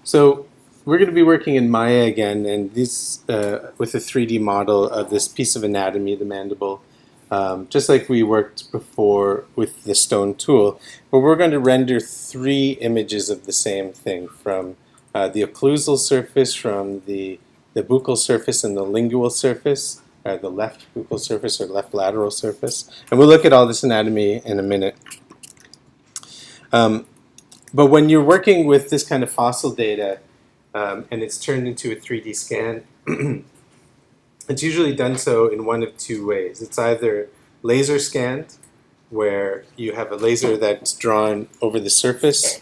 So we're going to be working in Maya again, and this with a 3D model of this piece of anatomy, the mandible, just like we worked before with the stone tool. But we're going to render 3 images of the same thing from the occlusal surface, from the buccal surface, and the lingual surface, the left buccal surface or left lateral surface. And we'll look at all this anatomy in a minute. But when you're working with this kind of fossil data, and it's turned into a 3D scan, it's usually done so in one of 2 ways. It's either laser scanned, where you have a laser that's drawn over the surface.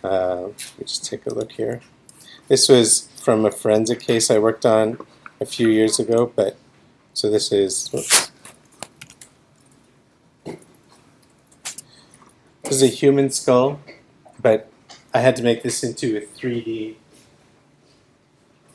Let me just take a look here. This was from a forensic case I worked on a few years ago, but so this is, whoops. This is a human skull, but I had to make this into a 3D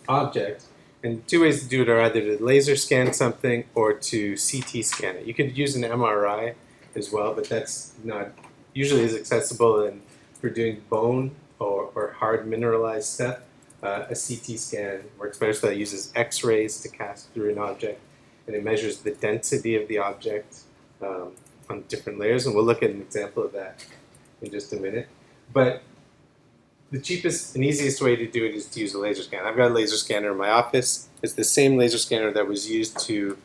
object. And 2 ways to do it are either to laser scan something or to CT scan it. You could use an MRI as well, but that's not usually as accessible. And for doing bone or hard mineralized stuff, a CT scan works better. So that uses X-rays to cast through an object, and it measures the density of the object on different layers. And we'll look at an example of that in just a minute. But the cheapest and easiest way to do it is to use a laser scanner. I've got a laser scanner in my office. It's the same laser scanner that was used to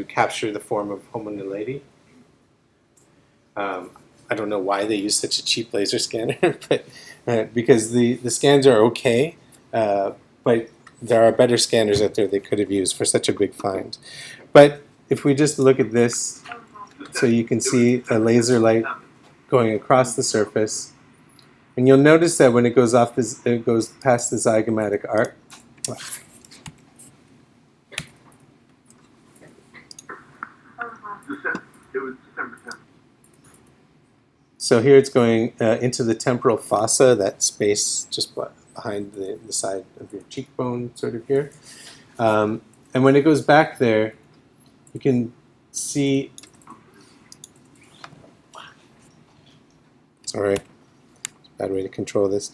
capture the form of Homo naledi. I don't know why they use such a cheap laser scanner, but because the scans are okay, but there are better scanners out there they could have used for such a big find. But if we just look at this, so you can see a laser light going across the surface. And you'll notice that when it goes off this, it goes past the zygomatic arc. So here it's going into the temporal fossa, that space just behind the side of your cheekbone, sort of here. And when it goes back there, you can see. Sorry. Bad way to control this.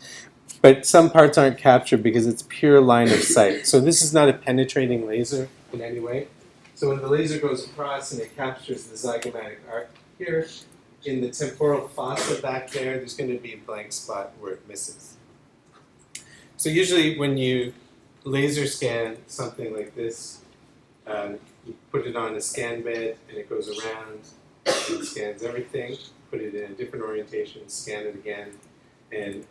But some parts aren't captured because it's pure line of sight. So this is not a penetrating laser in any way. So when the laser goes across and it captures the zygomatic arc here, in the temporal fossa back there, there's going to be a blank spot where it misses. So usually when you laser scan something like this, you put it on a scan bed and it goes around and scans everything, put it in a different orientation, scan it again, and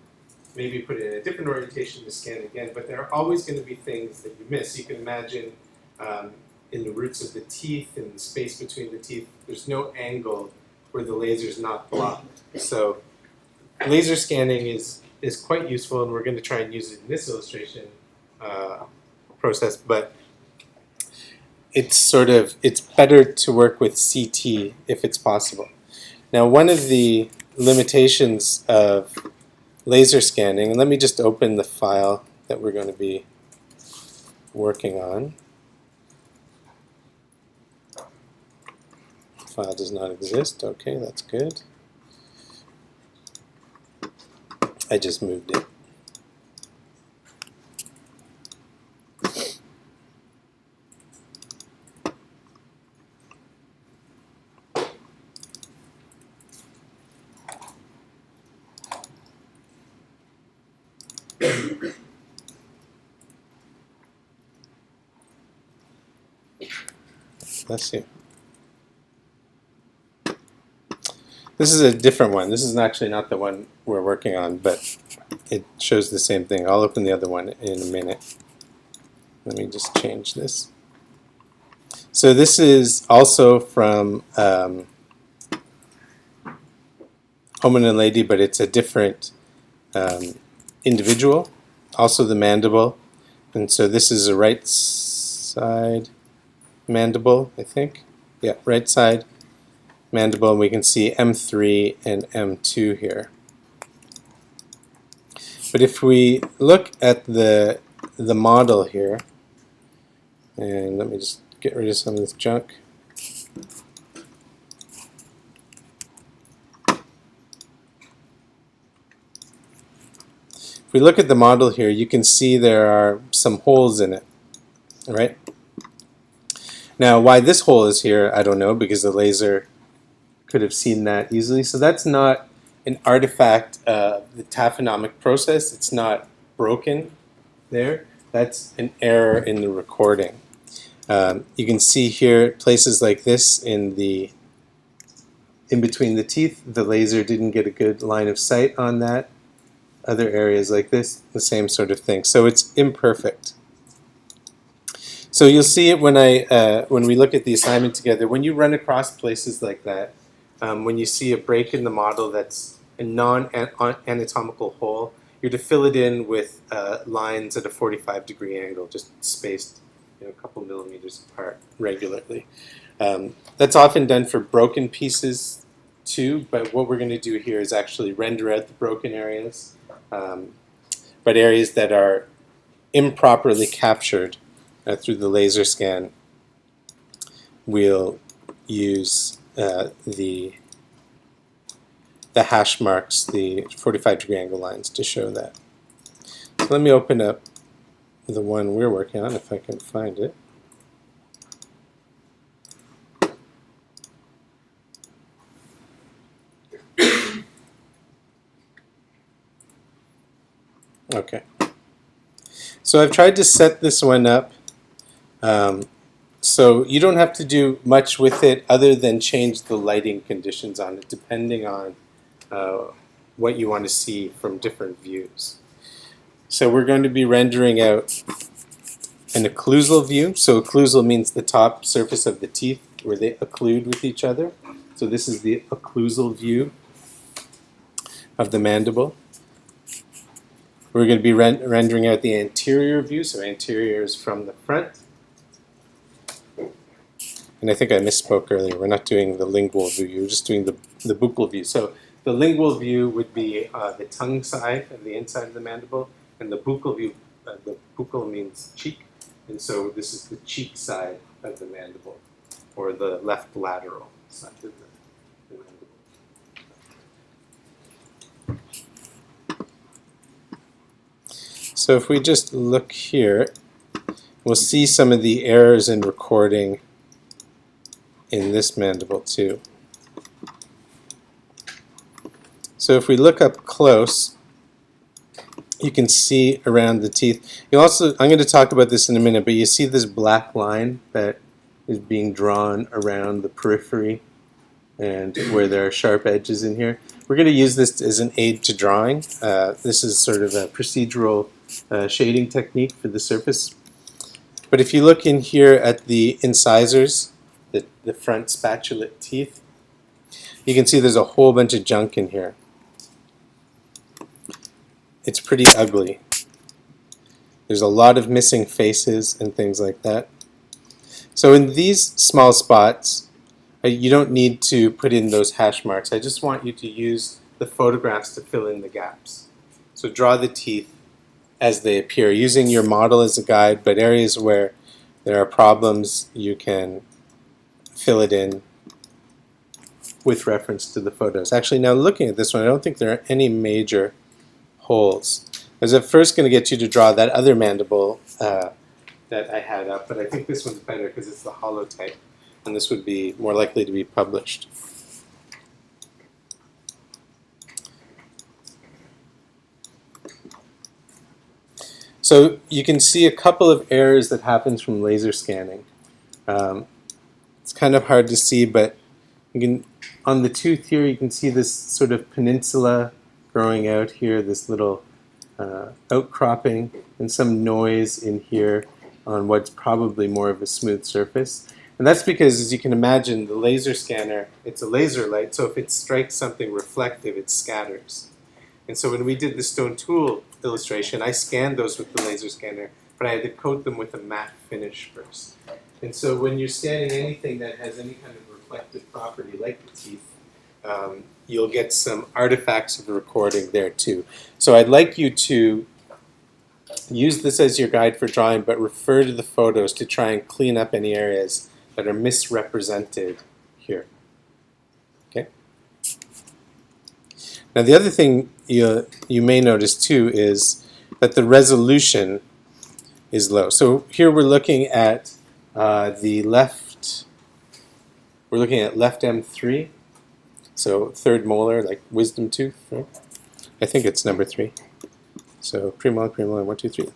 maybe put it in a different orientation to scan again, but there are always going to be things that you miss. You can imagine in the roots of the teeth, in the space between the teeth, there's no angle where the laser is not blocked. So laser scanning is quite useful, and we're going to try and use it in this illustration process, but it's better to work with CT if it's possible. Now, one of the limitations of laser scanning, and let me just open the file that we're going to be working on. The file does not exist. Okay, that's good. I just moved it. Let's see. This is a different one. This is actually not the one we're working on, but it shows the same thing. I'll open the other one in a minute. Let me just change this. So this is also from Homo naledi, but it's a different individual. Also the mandible. And so this is a right side mandible, I think. Yeah, right side mandible, and we can see M3 and M2 here. But if we look at the model here, and let me just get rid of some of this junk. if we look at the model here, you can see there are some holes in it, right? Now, why this hole is here, I don't know, because the laser could have seen that easily. So that's not an artifact of the taphonomic process. It's not broken there. That's an error in the recording. You can see here places like this in between the teeth, the laser didn't get a good line of sight on that. Other areas like this, the same sort of thing. So it's imperfect. So you'll see it when we look at the assignment together. When you run across places like that, when you see a break in the model that's a non-anatomical hole, you're to fill it in with lines at a 45-degree angle, just spaced a couple millimeters apart regularly. That's often done for broken pieces too, but what we're going to do here is actually render out the broken areas, but areas that are improperly captured through the laser scan, we'll use the hash marks, the 45-degree angle lines to show that. So let me open up the one we're working on, if I can find it. Okay. So I've tried to set this one up so you don't have to do much with it other than change the lighting conditions on it depending on what you want to see from different views. So we're going to be rendering out an occlusal view. So occlusal means the top surface of the teeth where they occlude with each other. So this is the occlusal view of the mandible. We're going to be rendering out the anterior view. So anterior is from the front. And I think I misspoke earlier. We're not doing the lingual view. We're just doing the buccal view. So the lingual view would be the tongue side of the inside of the mandible, and the buccal view, the buccal means cheek, and so this is the cheek side of the mandible, or the left lateral side of the mandible. So if we just look here, we'll see some of the errors in recording in this mandible too. So if we look up close, you can see around the teeth. You also, I'm going to talk about this in a minute, but you see this black line that is being drawn around the periphery and where there are sharp edges in here. We're going to use this as an aid to drawing. This is sort of a procedural shading technique for the surface. But if you look in here at the incisors, the front spatulate teeth, you can see there's a whole bunch of junk in here. It's pretty ugly. There's a lot of missing faces and things like that. So in these small spots, you don't need to put in those hash marks. I just want you to use the photographs to fill in the gaps. So draw the teeth as they appear, using your model as a guide, but areas where there are problems, you can fill it in with reference to the photos. Actually, now looking at this one, I don't think there are any major holes. I was at first going to get you to draw that other mandible that I had up, but I think this one's better because it's the hollow type, and this would be more likely to be published. So you can see a couple of errors that happens from laser scanning. It's kind of hard to see, but you can, on the tooth here, you can see this sort of peninsula growing out here, this little outcropping, and some noise in here on what's probably more of a smooth surface. And that's because, as you can imagine, the laser scanner, it's a laser light, so if it strikes something reflective, it scatters. And so when we did the stone tool illustration, I scanned those with the laser scanner, but I had to coat them with a matte finish first. And so when you're scanning anything that has any kind of reflective property, like the teeth, you'll get some artifacts of the recording there too. So I'd like you to use this as your guide for drawing, but refer to the photos to try and clean up any areas that are misrepresented here. Okay? Now the other thing you may notice too is but the resolution is low. So here we're looking at the left, we're looking at left M3, so third molar, like wisdom tooth, right? I think it's number 3. So premolar, 1, 2, 3.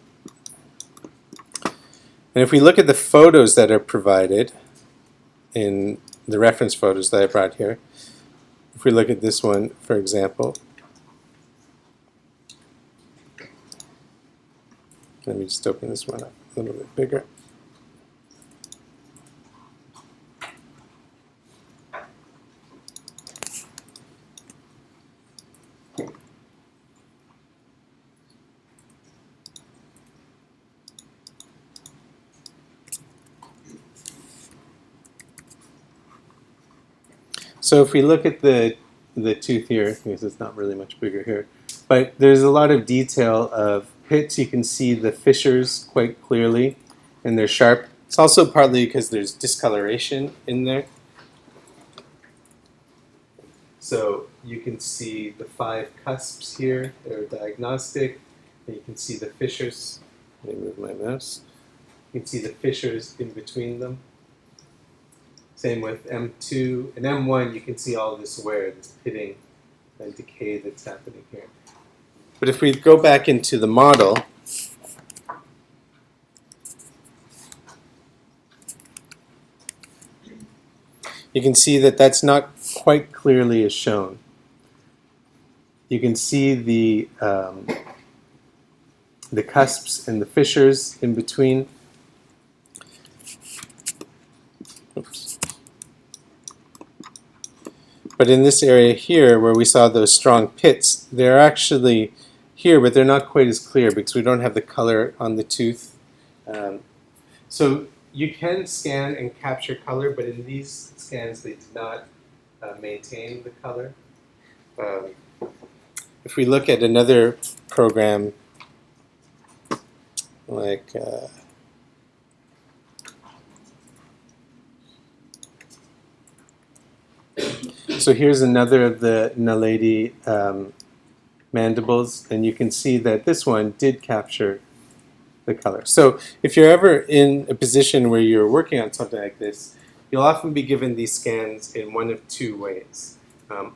And if we look at the photos that are provided in the reference photos that I brought here, if we look at this one, for example, let me just open this one up a little bit bigger. So if we look at the tooth here, because it's not really much bigger here, but there's a lot of detail of pits. You can see the fissures quite clearly, and they're sharp. It's also partly because there's discoloration in there. So you can see the 5 cusps here. They're diagnostic. And you can see the fissures. Let me move my mouse. You can see the fissures in between them. Same with M2 and M1, you can see all this wear, this pitting and decay that's happening here. But if we go back into the model, you can see that that's not quite clearly as shown. You can see the cusps and the fissures in between. Oops. But in this area here, where we saw those strong pits, they're actually here, but they're not quite as clear because we don't have the color on the tooth. So you can scan and capture color, but in these scans, they do not maintain the color. If we look at another program like so here's another of the Naledi mandibles, and you can see that this one did capture the color. So if you're ever in a position where you're working on something like this, you'll often be given these scans in one of 2 ways.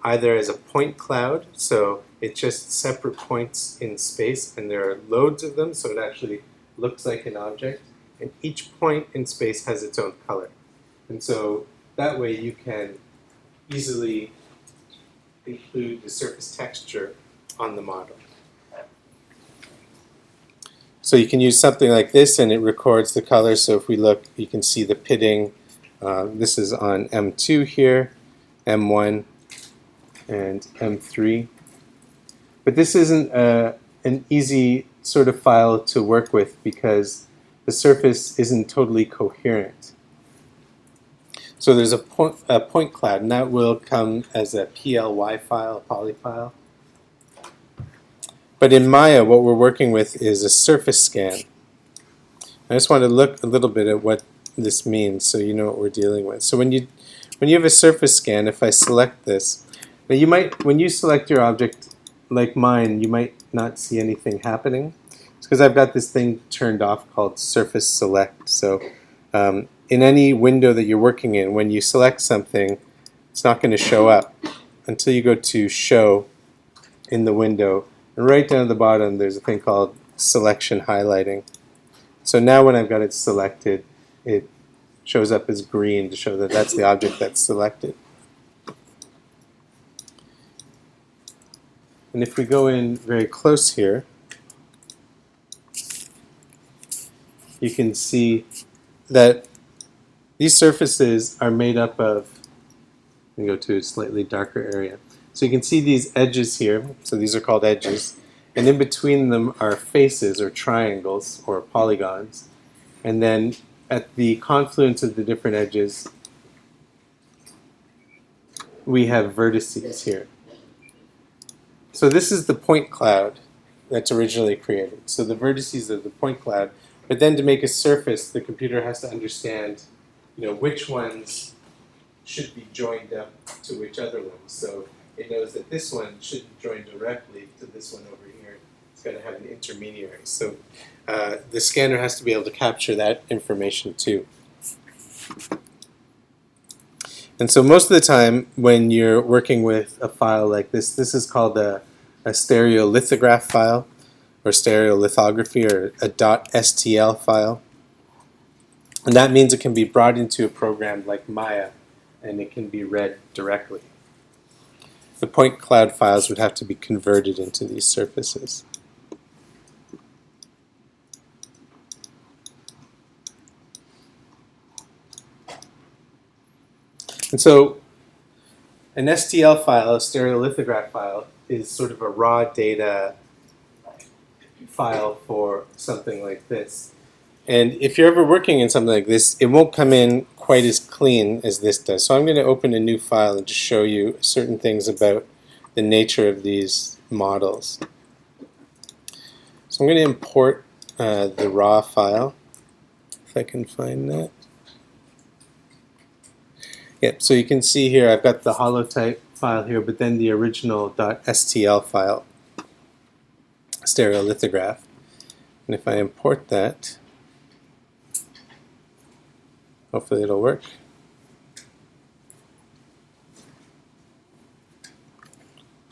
Either as a point cloud, so it's just separate points in space, and there are loads of them, so it actually looks like an object, and each point in space has its own color. And so that way you can easily include the surface texture on the model. So you can use something like this and it records the color. So if we look, you can see the pitting. This is on M2 here, M1, and M3. But this isn't an easy sort of file to work with because the surface isn't totally coherent. So there's a point cloud, and that will come as a PLY file, a poly file. But in Maya, what we're working with is a surface scan. I just want to look a little bit at what this means so you know what we're dealing with. So when you have a surface scan, if I select this, now you might, when you select your object like mine, you might not see anything happening. It's because I've got this thing turned off called surface select. So in any window that you're working in, when you select something, it's not going to show up until you go to show in the window. And right down at the bottom, there's a thing called selection highlighting. So now when I've got it selected, it shows up as green to show that that's the object that's selected. And if we go in very close here, you can see that these surfaces are made up of, let me go to a slightly darker area. So you can see these edges here, so these are called edges, and in between them are faces or triangles or polygons. And then at the confluence of the different edges, we have vertices here. So this is the point cloud that's originally created. So the vertices are the point cloud, but then to make a surface, the computer has to understand, which ones should be joined up to which other ones. So it knows that this one shouldn't join directly to this one over here. It's going to have an intermediary. So the scanner has to be able to capture that information too. And so most of the time when you're working with a file like this is called a stereolithograph file, or stereolithography, or a .stl file. And that means it can be brought into a program like Maya, and it can be read directly. The point cloud files would have to be converted into these surfaces. And so an STL file, a stereolithograph file, is sort of a raw data file for something like this. And if you're ever working in something like this, it won't come in quite as clean as this does. So I'm going to open a new file and just show you certain things about the nature of these models. So I'm going to import the raw file, if I can find that. Yep, so you can see here I've got the holotype file here, but then the original .stl file, stereolithograph. And if I import that, hopefully it'll work.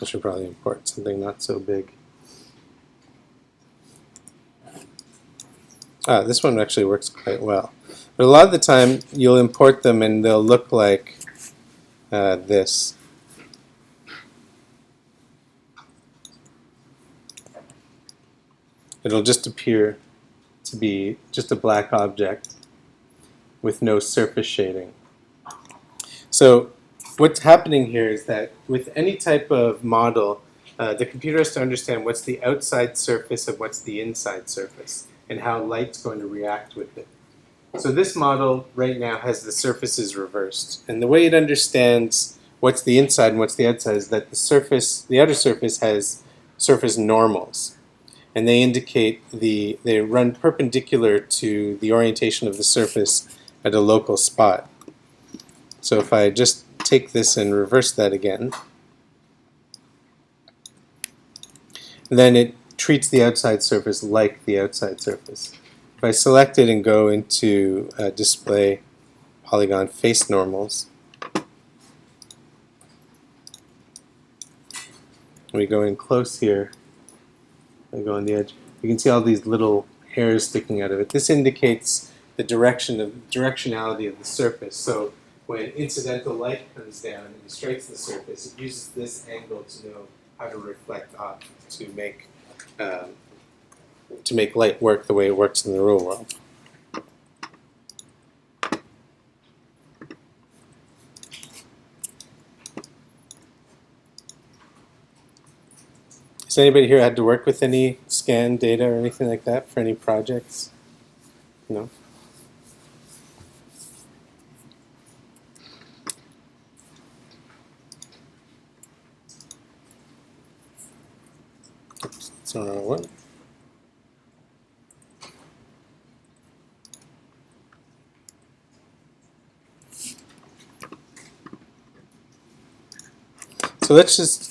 I should probably import something not so big. This one actually works quite well. But a lot of the time you'll import them and they'll look like this. It'll just appear to be just a black object with no surface shading. So what's happening here is that with any type of model, the computer has to understand what's the outside surface and what's the inside surface, and how light's going to react with it. So this model right now has the surfaces reversed. And the way it understands what's the inside and what's the outside is that the outer surface has surface normals. And they indicate they run perpendicular to the orientation of the surface at a local spot. So if I just take this and reverse that again, then it treats the outside surface like the outside surface. If I select it and go into display polygon face normals, we go in close here, I go on the edge, you can see all these little hairs sticking out of it. This indicates the directionality of the surface. So when incidental light comes down and strikes the surface, it uses this angle to know how to reflect off to make light work the way it works in the real world. Has anybody here had to work with any scan data or anything like that for any projects? No? Oops, that's the wrong one. So let's just